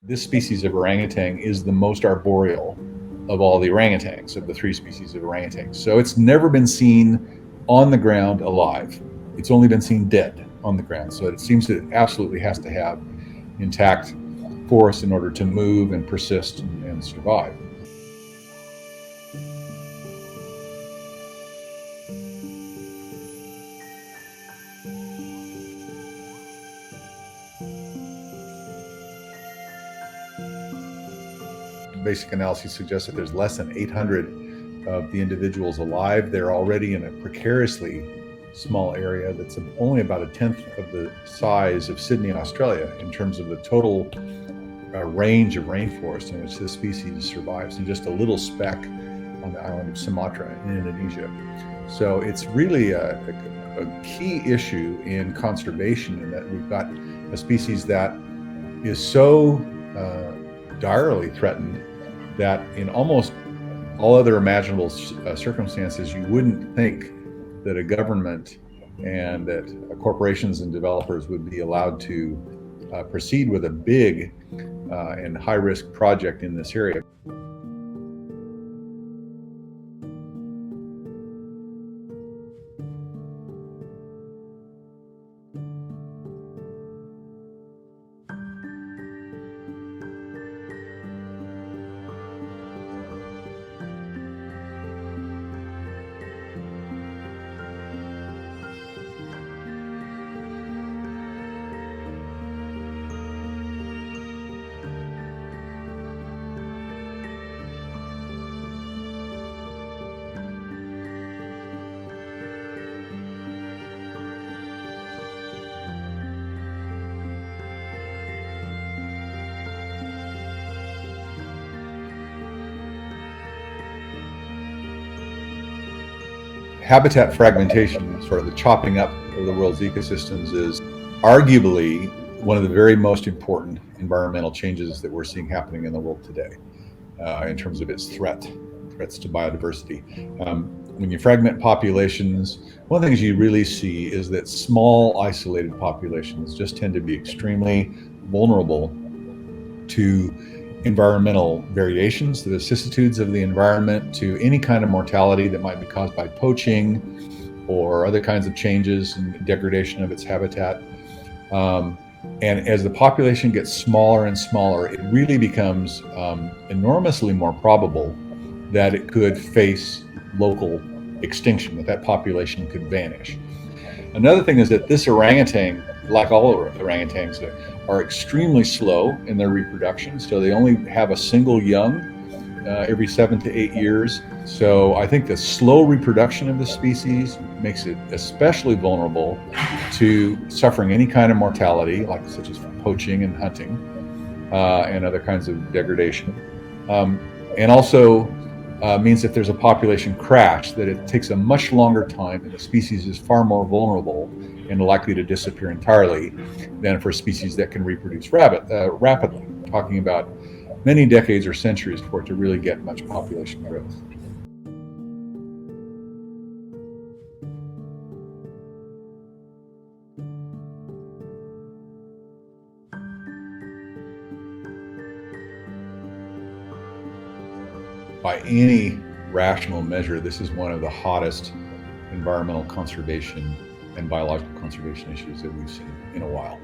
This species of orangutan is the most arboreal of all the orangutans, of the 3 species of orangutans. So it's never been seen on the ground alive. It's only been seen dead on the ground. So it seems that it absolutely has to have intact forests in order to move and persist and survive. Basic analysis suggests that there's less than 800 of the individuals alive. They're already in a precariously small area that's only about a tenth of the size of Sydney, Australia, in terms of the total range of rainforest in which this species survives, and just a little speck on the island of Sumatra in Indonesia. So it's really a key issue in conservation, in that we've got a species that is so direly threatened that in almost all other imaginable circumstances, you wouldn't think that a government and that corporations and developers would be allowed to proceed with a big and high-risk project in this area. Habitat fragmentation, sort of the chopping up of the world's ecosystems, is arguably one of the very most important environmental changes that we're seeing happening in the world today, in terms of its threats to biodiversity. When you fragment populations, one of the things you really see is that small, isolated populations just tend to be extremely vulnerable to environmental variations, the vicissitudes of the environment, to any kind of mortality that might be caused by poaching or other kinds of changes and degradation of its habitat. And as the population gets smaller and smaller, it really becomes enormously more probable that it could face local extinction, that population could vanish. Another thing is that this orangutan, like all orangutans, are extremely slow in their reproduction. So they only have a single young every 7 to 8 years. So I think the slow reproduction of the species makes it especially vulnerable to suffering any kind of mortality, such as from poaching and hunting, and other kinds of degradation. And also means that there's a population crash, that it takes a much longer time, and the species is far more vulnerable and likely to disappear entirely than for species that can reproduce rapidly, talking about many decades or centuries for it to really get much population growth. By any rational measure, this is one of the hottest environmental conservation and biological conservation issues that we've seen in a while.